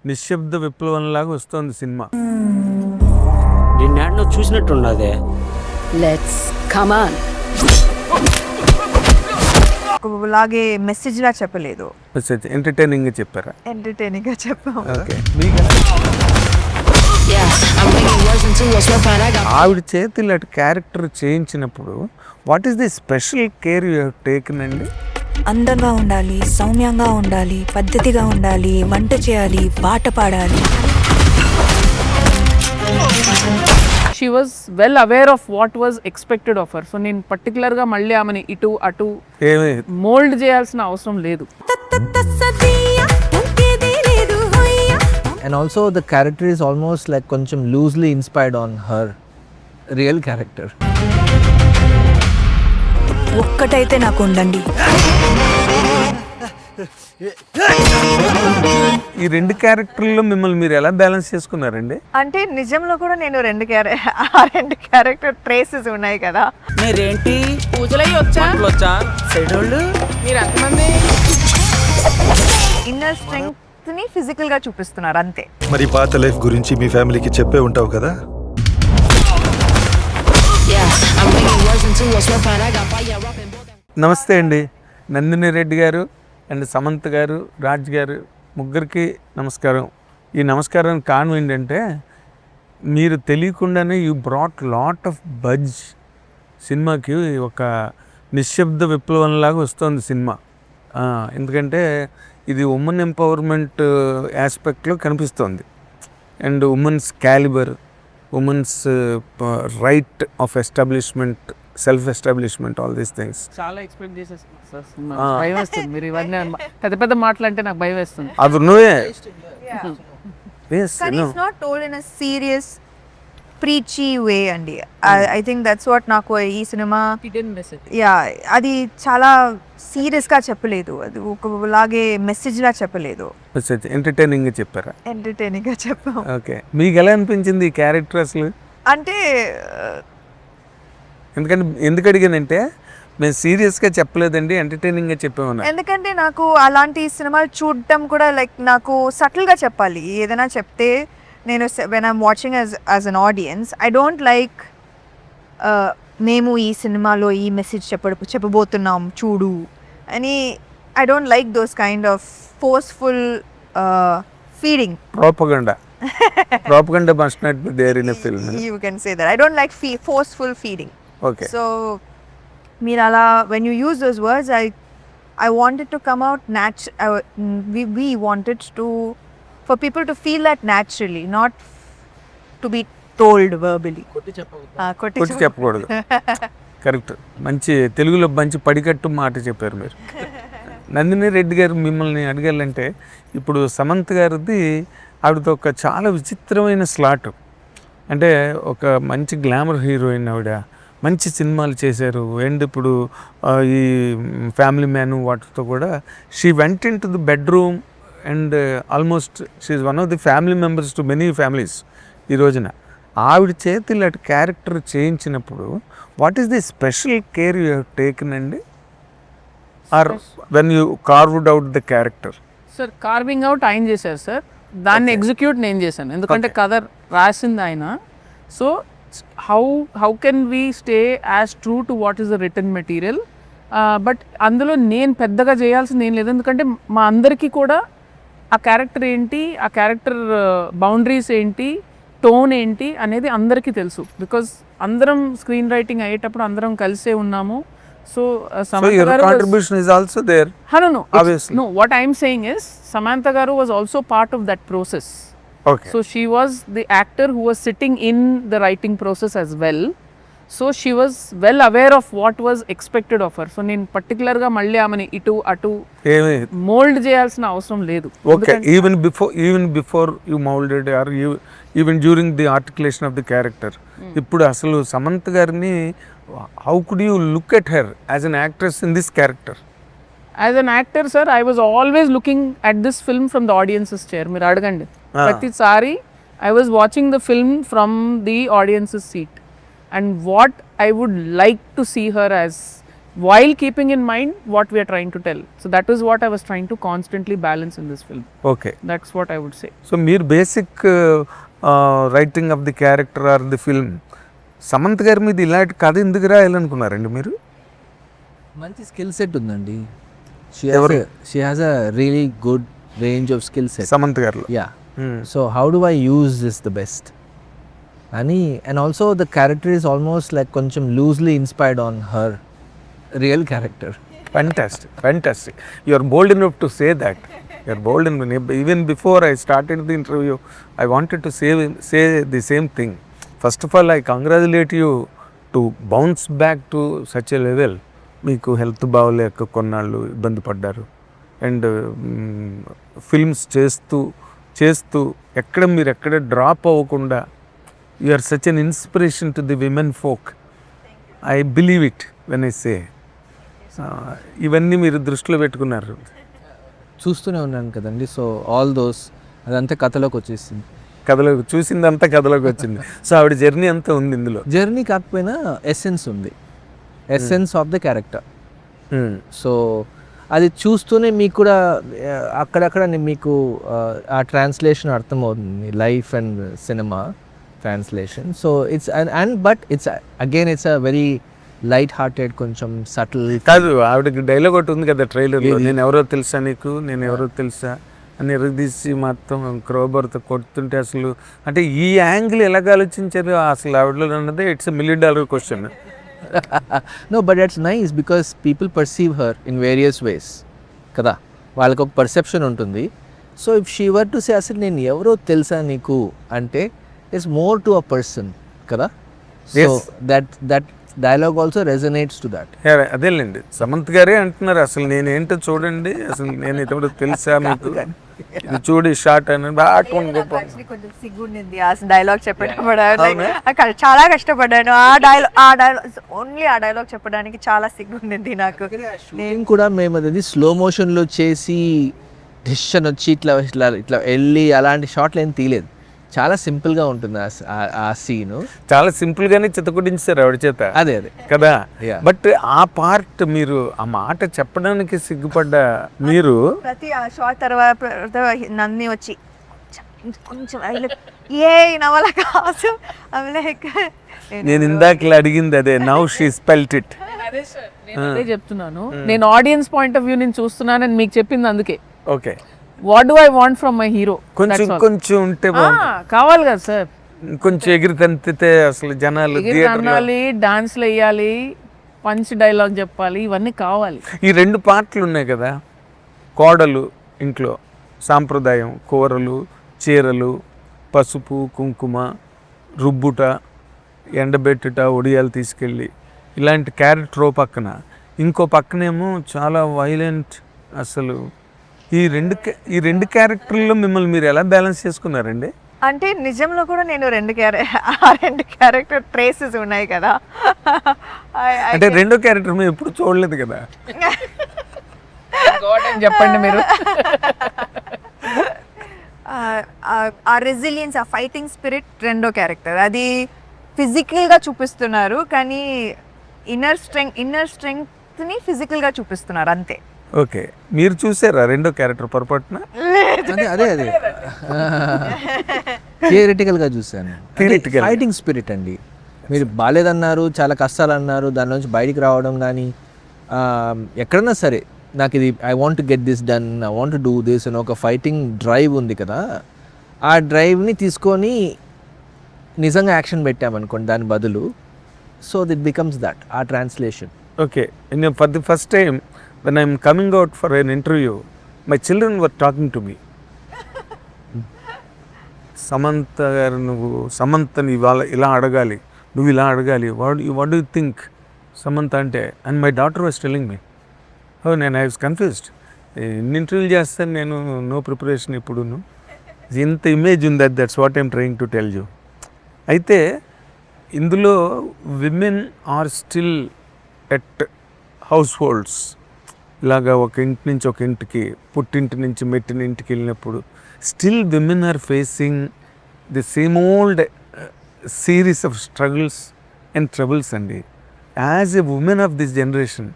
నిశ్శబ్ద విప్లవంలాగా వస్తుంది సినిమా. నిన్ను చూసినట్టున్నదే. Let's come on. లాగే మెసేజ్ లా చెప్పలేదు, ఎంటర్టైనింగ్ గా చెప్పారా? ఎంటర్టైనింగ్ గా చెప్పాము. ఓకే. ఆవిడ చేతి ఇలాంటి క్యారెక్టర్ చేయించినప్పుడు what is the special care you have taken అండి? అందంగా ఉండాలి, సౌమ్యంగా ఉండాలి, పద్ధతిగా ఉండాలి, వంట చేయాలి, పాట పాడాలి. She was well aware of what was expected of her. So నేను పర్టికులర్గా మళ్ళీ ఆమెని ఇటు అటు మోల్డ్ చేయాల్సిన అవసరం లేదు. And also the character is almost like కొంచెం loosely inspired on her real character. ఒక్కటైతే నాకు ఉండండి. ఈ రెండు క్యారెక్టర్లో మిమ్మల్ని మీరు ఎలా బ్యాలెన్స్ చేసుకున్నారండి? అంటే నిజంలో కూడా నేను రెండు క్యారెక్టర్ ట్రేసెస్ ఉన్నాయి కదా. మీరేంటి పూజలయ్యి వచ్చా సైడోళ్ళు మీరు ఎంతమంది? ఇన్నర్ స్ట్రెంగ్త్ ని ఫిజికల్ గా చూపిస్తున్నారు అంతే. మరి పాత లైఫ్ గురించి మీ ఫ్యామిలీకి చెప్పే ఉంటావు కదా. నమస్తే అండి, నందిని రెడ్డి గారు అండ్ సమంత్ గారు, రాజ్ గారు, ముగ్గురికి నమస్కారం. ఈ నమస్కారం కారణం ఏంటంటే మీరు తెలియకుండానే you brought lot of buzz సినిమాకి. ఒక నిశ్శబ్ద విప్లవంలాగా వస్తుంది సినిమా. ఎందుకంటే ఇది ఉమెన్ ఎంపవర్మెంట్ ఆస్పెక్ట్లో కనిపిస్తుంది. And women's calibre, women's right of establishment, self establishment, all these things. చాలా ఎక్స్పెక్ట్ చేసేస్తాను సార్. భయం వేస్తుంది మీరు ఇవన్నీ పెద్ద పెద్ద మాటలు అంటే నాకు భయం వేస్తుంది. అది నువ్వే కానీ it's not told in a serious preachy way అండి. ఐ థింక్ దట్స్ వాట్ నాకు ఈ సినిమా అది చాలా సీరియస్ గా చెప్పలేదు, అది ఒకలాగే మెసేజ్ లా చెప్పలేదు, ఎంటర్టైనింగ్ గా చెప్పారా? ఎంటర్టైనింగ్ గా చెప్పాము. ఓకే. మీకు ఎలా అనిపించింది ఈ క్యారెక్టర్ అసలు? అంటే ఎందుకు అడిగానంటే మేము సీరియస్గా చెప్పలేదండి, ఎంటర్టైనింగ్గా చెప్పామన్నా. ఎందుకంటే నాకు అలాంటి సినిమాలు చూడటం కూడా లైక్ నాకు సటిల్గా చెప్పాలి. ఏదైనా చెప్తే నేను when I'm watching as an audience I don't like మేము ఈ సినిమాలో ఈ మెసేజ్ చెప్పబోతున్నాం చూడు అని. I don't like those kind of forceful feeding. Propaganda must not be there in a film. You can say that. I don't like forceful feeding. Okay. So, Mirala, when you use those words, I wanted to come out we wanted for people to feel that naturally, not to be told verbally. కొట్టి చెప్పకూడదు. Correct. మంచి తెలుగులో మంచి పడికట్టు మాట చెప్పారు మీరు. నందిని రెడ్డి గారు మిమ్మల్ని అడగాలంటే ఇప్పుడు సమంత్ గారిది ఆవిడతో ఒక చాలా విచిత్రమైన స్లాట్. అంటే ఒక మంచి గ్లామర్ హీరోయిన్ ఆవిడ, మంచి సినిమాలు చేశారు. అండ్ ఇప్పుడు ఈ ఫ్యామిలీ మ్యాన్ వాటితో కూడా she went into the bedroom and almost she is one of the family members to many families. ఈ రోజున ఆవిడ చేతి ఇలాంటి క్యారెక్టర్ చేయించినప్పుడు what is the special care you have taken అండి, or when you carved out the character? Sir carving out ఆయన చేశారు sir, దాన్ని ఎగ్జిక్యూట్ నేను చేశాను. ఎందుకంటే కథ రాసింది ఆయన. So how can we stay as true to what is the return material. But అందులో నేను పెద్దగా చేయాల్సింది ఏం లేదు, ఎందుకంటే మా అందరికీ కూడా ఆ క్యారెక్టర్ ఏంటి, ఆ క్యారెక్టర్ బౌండరీస్ ఏంటి, టోన్ ఏంటి అనేది అందరికీ తెలుసు. బికాజ్ అందరం స్క్రీన్ రైటింగ్ అయ్యేటప్పుడు అందరం కలిసే ఉన్నాము. So your contribution is also there. No, obviously. No, what I'm saying is Samantha Garu was also part of that process. Okay. So she was the actor who was sitting in the writing process as well. So she was well aware of what was expected of her. So నేను పర్టికులర్గా మళ్ళీ ఆమెని ఇటు అటు mould చేయాల్సిన అవసరం లేదు. Okay. Even before you molded or even during the articulation of the character. ఇప్పుడు అసలు సమంత్ గారిని how could you look at her as an actress in this character? As an actor, sir, I was always looking at this film from the audience's chair. మీరు అడగండి. ప్రతిసారి I was watching the film from the audience's seat and what I would like to see her as while keeping in mind what we are trying to tell. So that is what I was trying to constantly balance in this film. Okay. That's what I would say. So మీరు basic writing of the character or the film Samantha గారి మీద ఇలాంటి కథ ఎందుకు రాయాలనుకున్నారండి మీరు? మంచి skill set ఉందండి. ఎవరు? She has a really good range of skill set. Samantha గారిలో. Yeah. So how do I use this the best అని. And also the character is almost like కొంచెం loosely inspired on her real character. Fantastic. You are bold enough to say that. You are bold enough. Even before I started the interview, I wanted to say the same thing. First of all, I congratulate you to bounce back to such a level. మీకు health బాగోలేక కొన్నాళ్ళు ఇబ్బంది పడ్డారు and films చేస్తూ మీరు ఎక్కడ drop అవ్వకుండా you are such an inspiration to the women folk. I believe it when I say. ఇవన్నీ మీరు దృష్టిలో పెట్టుకున్నారు. చూస్తూనే ఉన్నాను కదండి. సో ఆల్ దోస్ అదంతా కథలోకి వచ్చేసింది. చూసిందంతా కథలోకి వచ్చింది. సో ఆవిడ జర్నీ అంతా ఉంది ఇందులో. జర్నీ కాకపోయినా ఎసెన్స్ ఉంది, essence of the character. So అది చూస్తూనే మీకు కూడా అక్కడక్కడ మీకు ఆ ట్రాన్స్లేషన్ అర్థమవుతుంది, life and cinema translation. So it's and but it's again it's a very light hearted, కొంచెం సటిల్. కాదు, ఆవిడకి డైలాగ్ ఒకటి ఉంది కదా ట్రైలర్లో, నేను ఎవరో తెలుసా నీకు, నేను ఎవరో తెలుసా అని ఎరగదీసి మొత్తం క్రోబర్తో కొడుతుంటే అసలు అంటే ఈ యాంగిల్ ఎలాగ ఆలోచించారు అసలు ఆవిడలో అన్నది it's $1 million question. No, but that's nice because people perceive her in various ways కదా, వాళ్ళకి ఒక పర్సెప్షన్ ఉంటుంది. So if she were to say అసలు నేను ఎవరో తెలుసా నీకు అంటే it's more to a person కదా. So that dialogue also resonates to that. అదేలేండి, సమంత్ గారే అంటున్నారు అసలు నేనేంటో చూడండి, అసలు నేను ఎవరో తెలుసా మీకు, ఇది చూడి షార్ట్ అని కొంచెం సిగ్గుండింది ఆ డైలాగ్ చెప్పేటప్పుడు. చాలా కష్టపడ్డాను ఆ డైలాగ్ ఓన్లీ ఆ డైలాగ్ చెప్పడానికి చాలా సిగ్గుండింది నాకు. నేను కూడా మేము అది స్లో మోషన్లో చేసి డిసిషన్ వచ్చి ఇట్లా ఇట్లా ఇట్లా వెళ్ళి అలాంటి షాట్లు ఏం తీయలేదు. చాలా సింపుల్గా ఉంటుంది ఆ సీను. చాలా సింపుల్గానే చిత్తకొట్టించారు ఆవిడ చేత. అదే కదా. బట్ ఆ పార్ట్ మీరు ఆ మాట చెప్పడానికి సిగ్గుపడ్డ మీరు ప్రతి ఆ షార్ట్ తర్వాత నంది వచ్చి కొంచెం ఏ నవల కాదు నేను ఇందాకలా అడిగింది అదే. Now she spelt it. అదే చెప్తున్నాను, నేను ఆడియన్స్ పాయింట్ ఆఫ్ వ్యూ నుంచి చూస్తున్నానని మీకు చెప్పింది అందుకే. Okay, what do I want from my hero. కొంచెం ఉంటే కావాలి కదా సార్, కొంచెం ఎగిరి తంతితే అసలు జనాలు అనాలి, డాన్స్లు వేయాలి, పంచ్ డైలాగ్ చెప్పాలి, ఇవన్నీ కావాలి. ఈ 2 పార్ట్లు ఉన్నాయి కదా, కోడలు ఇంట్లో సాంప్రదాయం, కూరలు, చీరలు, పసుపు కుంకుమ, రుబ్బుట, ఎండబెట్టుట, ఒడియాలు తీసుకెళ్ళి ఇలాంటి క్యారెక్టర్ పక్కన, ఇంకో పక్కనేమో చాలా వైలెంట్. అసలు ఈ రెండు క్యారెక్టర్లో మిమ్మల్ని మీరు ఎలా బ్యాలెన్స్ చేసుకున్నారండి? అంటే నిజంలో కూడా నేను 2 క్యారెక్టర్ ట్రేసెస్ ఉన్నాయి కదా. అంటే 2వ క్యారెక్టర్ మేము ఎప్పుడు చూడలేదు కదా. చెప్పండి మీరు. ఆ రెసిలియన్స్, ఆ ఫైటింగ్ స్పిరిట్ 2వ క్యారెక్టర్. అది ఫిజికల్గా చూపిస్తున్నారు కానీ ఇన్నర్ స్ట్రెంగ్త్ని ఫిజికల్గా చూపిస్తున్నారు అంతే. ఓకే, మీరు చూసారా 2వ క్యారెక్టర్ పొరపాటున? అదే థియరిటికల్గా చూసాను. ఫైటింగ్ స్పిరిట్ అండి. మీరు బాలేదన్నారు, చాలా కష్టాలు అన్నారు, దాని నుంచి బయటికి రావడం కానీ ఎక్కడన్నా సరే నాకు ఇది I want to get this done, I want to do this అని ఒక ఫైటింగ్ డ్రైవ్ ఉంది కదా. ఆ డ్రైవ్ని తీసుకొని నిజంగా యాక్షన్ పెట్టామనుకోండి దాని బదులు, సో దిట్ బికమ్స్ దట్ ఆ translation. Okay, for the first time when I'm coming out for an interview, my children were talking to me. Samantha గారు, నువ్వు సమంతని ఇలా అడగాలి, నువ్వు ఇలా అడగాలి, what do you think Samantha అంటే. And my daughter was telling me. నేను ఐ వాజ్ కన్ఫ్యూజ్డ్. ఎన్ని ఇంటర్వ్యూలు చేస్తాను నేను, నో ప్రిపరేషన్. ఇప్పుడును ఇంత ఇమేజ్ ఉంది, that's what I'm trying to tell you. అయితే ఇందులో women are still at households, ఇలాగా ఒక ఇంటి నుంచి ఒక ఇంటికి, పుట్టింటి నుంచి మెట్టిన ఇంటికి వెళ్ళినప్పుడు still women are facing the same old series of struggles and troubles అండి. As a woman of this generation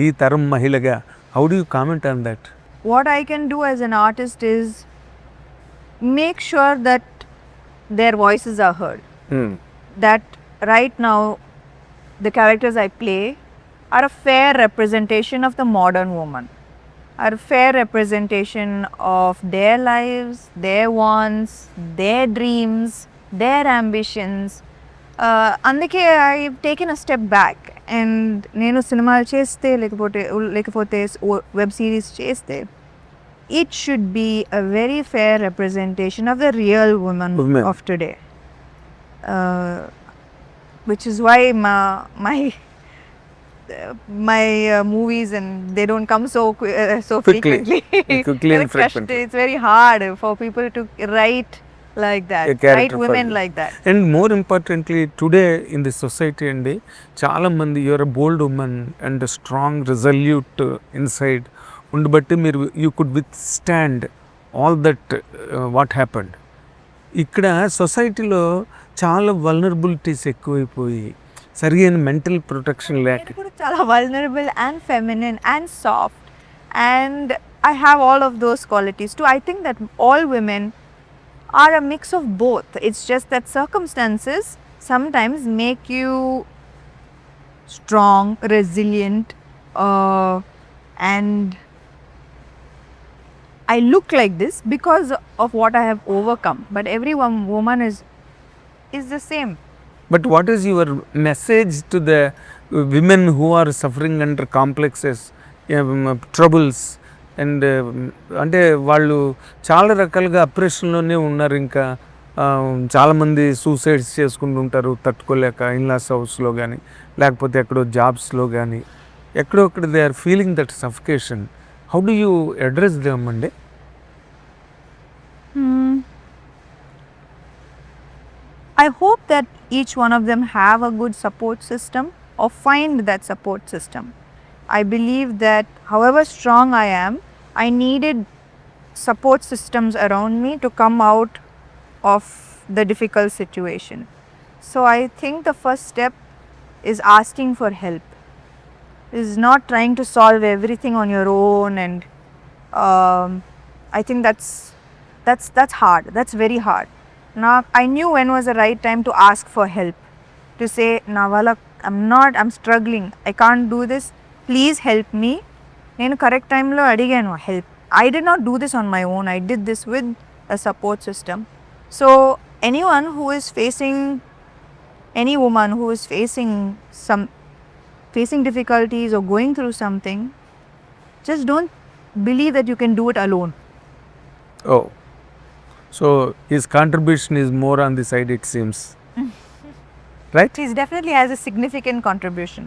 ఈ తరం మహిళగా, how do you comment on that? What I can do as an artist is make sure that their voices are heard. That right now the characters I play are a fair representation of the modern woman, are a fair representation of their lives, their wants, their dreams, their ambitions. అందుకే I taken a step back and నేను సినిమాలు చేస్తే లేకపోతే web series చేస్తే it should be a very fair representation of the real women of today, which is why my movies and they don't come so frequently. Quickly and frequently. It's very hard for people to write like that, write women like that. And more importantly, today in the society అండి చాలా మంది you're a bold woman and a strong, resolute inside ఉండబట్టి మీరు you could withstand all that what happened. ఇక్కడ సొసైటీలో చాలా vulnerabilities ఎక్కువైపోయి సరైన మెంటల్ ప్రొటెక్షన్ లేక చాలా vulnerable and feminine and soft, and I have all of those qualities too. I think that all women are a mix of both. It's just that circumstances sometimes make you strong, resilient, and I look like this because of what I have overcome. But every woman is the same. But what is your message to the women who are suffering under complexes, troubles, and అంటే వాళ్ళు చాలా రకాలుగా అప్రెషన్లోనే ఉన్నారు. ఇంకా చాలామంది suicides చేసుకుంటూ ఉంటారు తట్టుకోలేక, ఇన్లాస్ హౌస్లో కానీ లేకపోతే ఎక్కడో జాబ్స్లో కానీ ఎక్కడో అక్కడ they are feeling that suffocation. How do you address them అండి? I hope that each one of them have a good support system or find that support system. I believe that however strong I am, I needed support systems around me to come out of the difficult situation. So I think the first step is asking for help, is not trying to solve everything on your own, and I think that's hard. That's very hard. Now I knew when was the right time to ask for help, to say, Navala, I'm struggling, I can't do this, please help me. Nenu correct time lo adiganu help. I did not do this on my own, I did this with a support system. So any woman who is facing difficulties or going through something, just don't believe that you can do it alone. Oh, so his contribution is more on the side, it seems. Right? He definitely has a significant contribution.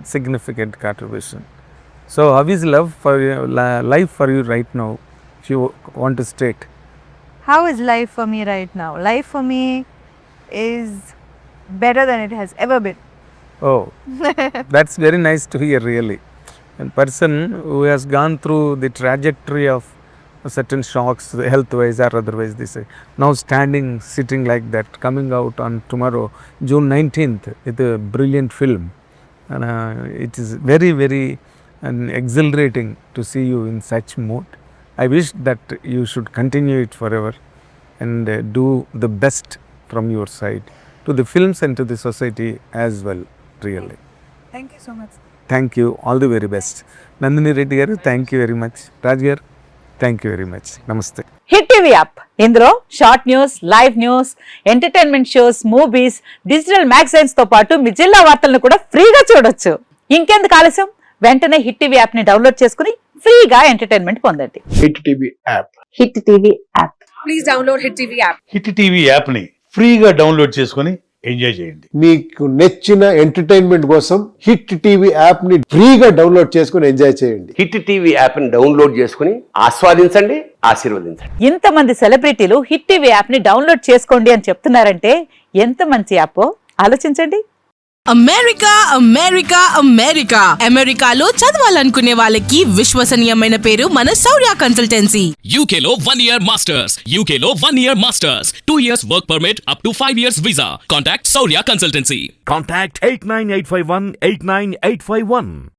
So how is life for you right now, if you want to state? How is life for me right now? Life for me is better than it has ever been. Oh, that's very nice to hear, really. A person who has gone through the trajectory of certain shocks, health-wise or otherwise, they say, now sitting like that, coming out on tomorrow, June 19th, with a brilliant film. And it is very, very exhilarating to see you in such mood. I wish that you should continue it forever and do the best from your side to the films and to the society as well, really. Thank you so much. Thank you. All the very best. Nandini Reddy garu, thank you very much. Raj garu, thank you very much. నమస్తే. Hit TV app, ఇందులో short news, live news, entertainment shows, movies, digital magazines తో పాటు మీ జిల్లా వార్తలను కూడా ఫ్రీగా చూడొచ్చు. ఇంకెందుకు ఆలస్యం, వెంటనే హిట్ టీవీ యాప్ ని డౌన్లోడ్ చేసుకుని ఫ్రీగా ఎంటర్టైన్మెంట్ పొందండి. Hit TV app. Hit TV app. Please download hit TV app. Hit TV app ని ఫ్రీగా డౌన్లోడ్ చేసుకుని ఎంజాయ్ చేయండి. మీకు నచ్చిన ఎంటర్టైన్మెంట్ కోసం హిట్ టీవీ యాప్ ని ఫ్రీగా డౌన్లోడ్ చేసుకుని ఎంజాయ్ చేయండి. హిట్ టీవీ యాప్ ని డౌన్లోడ్ చేసుకుని ఆస్వాదించండి, ఆశీర్వదించండి. ఇంతమంది సెలబ్రిటీలు హిట్ టీవీ యాప్ ని డౌన్లోడ్ చేసుకోండి అని చెప్తున్నారంటే ఎంత మంచి యాప్ ఆలోచించండి. అమెరికా అమెరికా అమెరికా అమెరికాలో చదవాలనుకునే వాళ్ళకి విశ్వసనీయమైన పేరు మన శౌర్య కన్సల్టెన్సీ. యూకేలో 1 year masters, యూకేలో 1 year masters, 2 years work permit up to 5 years visa. Contact Shaurya Consultancy. Contact 89851 89851.